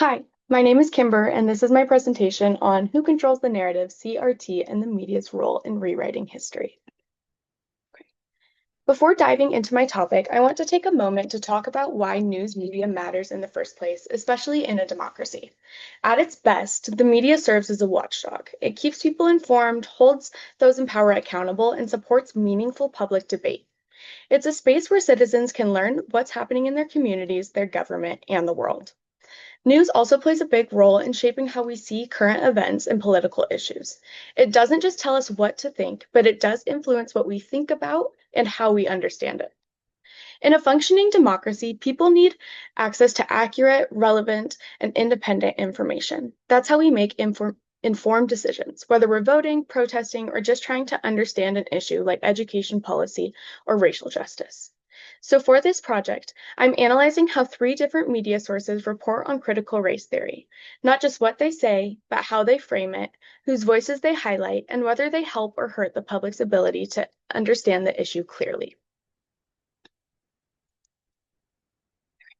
Hi, my name is Kimber, and this is my presentation on Who Controls the Narrative, CRT, and the Media's Role in Rewriting History. Before diving into my topic, I want to take a moment to talk about why news media matters in the first place, especially in a democracy. At its best, the media serves as a watchdog. It keeps people informed, holds those in power accountable, and supports meaningful public debate. It's a space where citizens can learn what's happening in their communities, their government, and the world. News also plays a big role in shaping how we see current events and political issues. It doesn't just tell us what to think, but it does influence what we think about and how we understand it. In a functioning democracy, people need access to accurate, relevant, and independent information. That's how we make informed decisions, whether we're voting, protesting, or just trying to understand an issue like education policy or racial justice. So for this project, I'm analyzing how three different media sources report on critical race theory, not just what they say, but how they frame it, whose voices they highlight, and whether they help or hurt the public's ability to understand the issue clearly.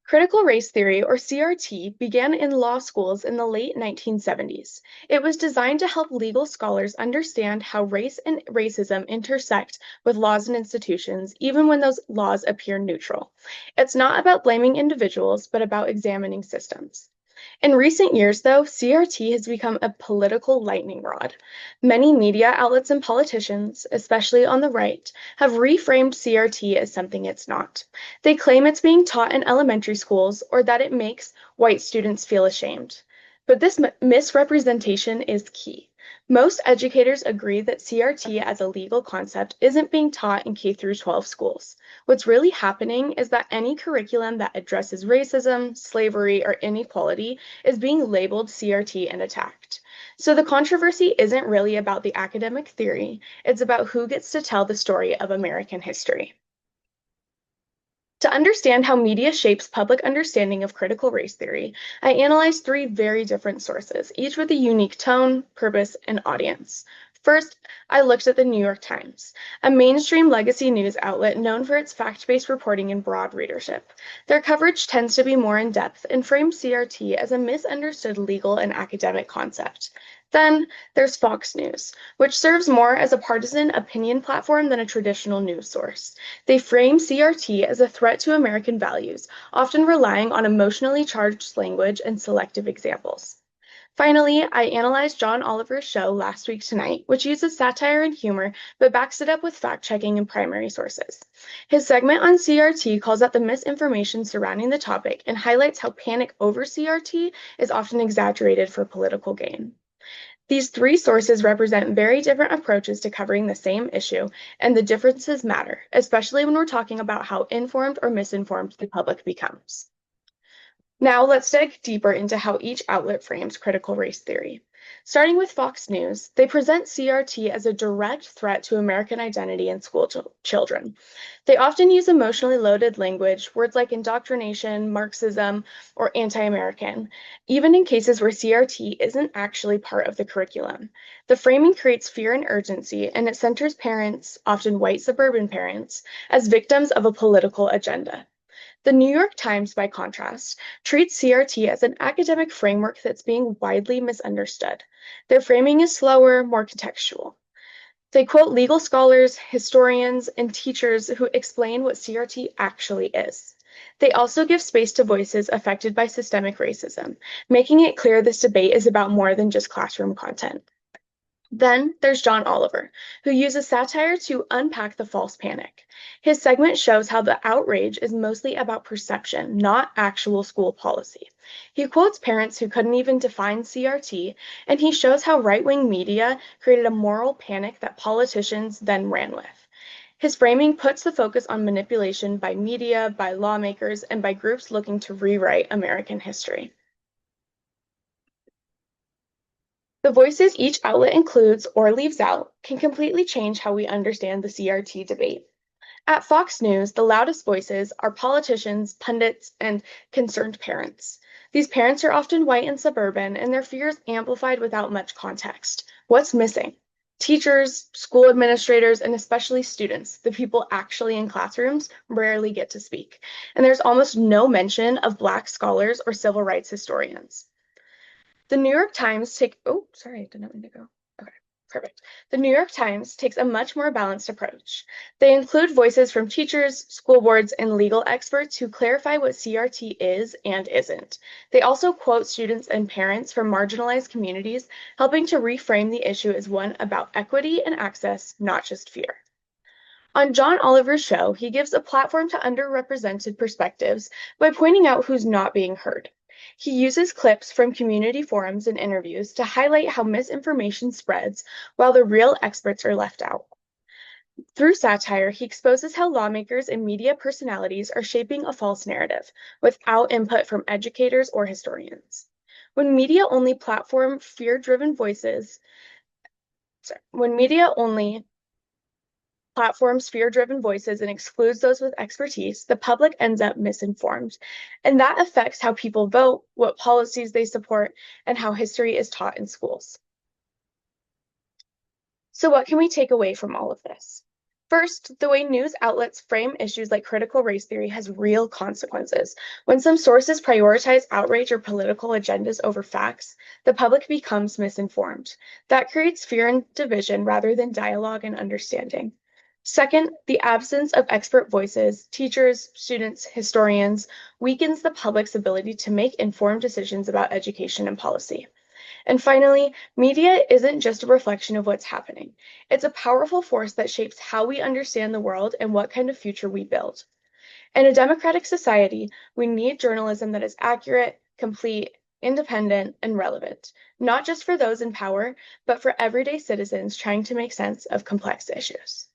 Critical race theory, or CRT, began in law schools in the late 1970s. It was designed to help legal scholars understand how race and racism intersect with laws and institutions, even when those laws appear neutral. It's not about blaming individuals, but about examining systems. In recent years, though, CRT has become a political lightning rod. Many media outlets and politicians, especially on the right, have reframed CRT as something it's not. They claim it's being taught in elementary schools or that it makes white students feel ashamed. But this misrepresentation is key. Most educators agree that CRT as a legal concept isn't being taught in K-12 schools. What's really happening is that any curriculum that addresses racism, slavery, or inequality is being labeled CRT and attacked. So the controversy isn't really about the academic theory, it's about who gets to tell the story of American history. To understand how media shapes public understanding of critical race theory, I analyzed three very different sources, each with a unique tone, purpose, and audience. First, I looked at the New York Times, a mainstream legacy news outlet known for its fact-based reporting and broad readership. Their coverage tends to be more in-depth and frames CRT as a misunderstood legal and academic concept. Then there's Fox News, which serves more as a partisan opinion platform than a traditional news source. They frame CRT as a threat to American values, often relying on emotionally charged language and selective examples. Finally, I analyzed John Oliver's show Last Week Tonight, which uses satire and humor, but backs it up with fact-checking and primary sources. His segment on CRT calls out the misinformation surrounding the topic and highlights how panic over CRT is often exaggerated for political gain. These three sources represent very different approaches to covering the same issue, and the differences matter, especially when we're talking about how informed or misinformed the public becomes. Now let's dig deeper into how each outlet frames critical race theory. Starting with Fox News, they present CRT as a direct threat to American identity and school children. They often use emotionally loaded language, words like indoctrination, Marxism, or anti-American, even in cases where CRT isn't actually part of the curriculum. The framing creates fear and urgency, and it centers parents, often white suburban parents, as victims of a political agenda. The New York Times, by contrast, treats CRT as an academic framework that's being widely misunderstood. Their framing is slower, more contextual. They quote legal scholars, historians, and teachers who explain what CRT actually is. They also give space to voices affected by systemic racism, making it clear this debate is about more than just classroom content. Then there's John Oliver, who uses satire to unpack the false panic. His segment shows how the outrage is mostly about perception, not actual school policy. He quotes parents who couldn't even define CRT, and he shows how right-wing media created a moral panic that politicians then ran with. His framing puts the focus on manipulation by media, by lawmakers, and by groups looking to rewrite American history. The voices each outlet includes or leaves out can completely change how we understand the CRT debate. At Fox News, the loudest voices are politicians, pundits, and concerned parents. These parents are often white and suburban, and their fears amplified without much context. What's missing? Teachers, school administrators, and especially students, the people actually in classrooms, rarely get to speak. And there's almost no mention of Black scholars or civil rights historians. The New York Times oh, sorry, I did not mean to go. Okay, perfect. The New York Times takes a much more balanced approach. They include voices from teachers, school boards, and legal experts who clarify what CRT is and isn't. They also quote students and parents from marginalized communities, helping to reframe the issue as one about equity and access, not just fear. On John Oliver's show, he gives a platform to underrepresented perspectives by pointing out who's not being heard. He uses clips from community forums and interviews to highlight how misinformation spreads while the real experts are left out. Through satire, he exposes how lawmakers and media personalities are shaping a false narrative without input from educators or historians. When media only platform fear-driven voices, when media only platforms fear-driven voices and excludes those with expertise, the public ends up misinformed. And that affects how people vote, what policies they support, and how history is taught in schools. So what can we take away from all of this? First, the way news outlets frame issues like critical race theory has real consequences. When some sources prioritize outrage or political agendas over facts, the public becomes misinformed. That creates fear and division rather than dialogue and understanding. Second, the absence of expert voices, teachers, students, historians, weakens the public's ability to make informed decisions about education and policy. And finally, media isn't just a reflection of what's happening. It's a powerful force that shapes how we understand the world and what kind of future we build. In a democratic society, we need journalism that is accurate, complete, independent, and relevant, not just for those in power, but for everyday citizens trying to make sense of complex issues.